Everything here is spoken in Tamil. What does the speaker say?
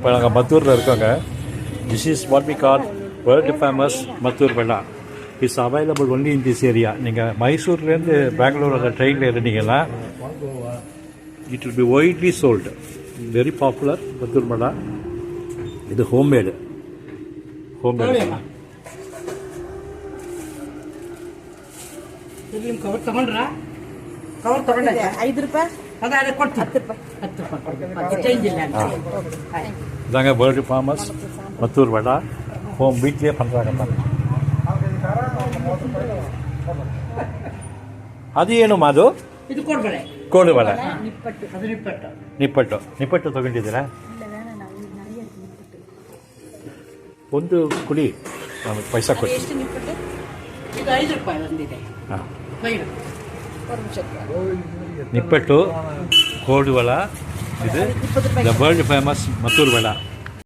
இப்போ நாங்கள் மத்தூரில் இருக்கோங்க. This is what we call world famous Maddur வெள்ளா. It's available only in this area. நீங்கள் மைசூர்லேருந்து பெங்களூரில் ட்ரெயினில் இருந்தீங்கன்னா it will be widely sold. Very popular Maddur வெள்ளா. இது ஹோம்மேடு. ಕವರ್ ತಗೊಂಡ್ರಾ? ಕವರ್ ತಗೊಂಡ 5 ರೂಪಾಯಿ ಅದ ಕೊಡ್ತೀನಿ. 10 ರೂಪಾಯಿ ಚೇಂಜ್ ಇಲ್ಲ. இதாங்க வேர்ல்டு ஃபேமஸ் மத்தூர் வடை. ஹோம் வீட்லேயே பண்ணுறாங்க பாருங்க. ಅದು ಏನು ಮಾದು? ಇದು ಕೊಡ್ಬೇಡ. ಕೋಡು ವಡೆ. ನಿಪ್ಪಟ್ಟು. ಅದು ನಿಪ್ಪಟ್ಟು. ನಿಪ್ಪಟ್ಟು ತಗೊಂಡಿದ್ದೀರಾ? ಒಂದು ಕುಡಿ ನಮಗೆ ಪೈಸಾ ಕೊಡಿ. ಎಷ್ಟು ನಿಪ್ಪಟ್ಟು? ಇದು 5 ರೂಪಾಯಿ ಒಂದಿದೆ. ಹಾಂ, ನಿಪ್ಪಟ್ಟು ಕೋಡು ವಡೆ. ಇದು the world famous Mattur vada.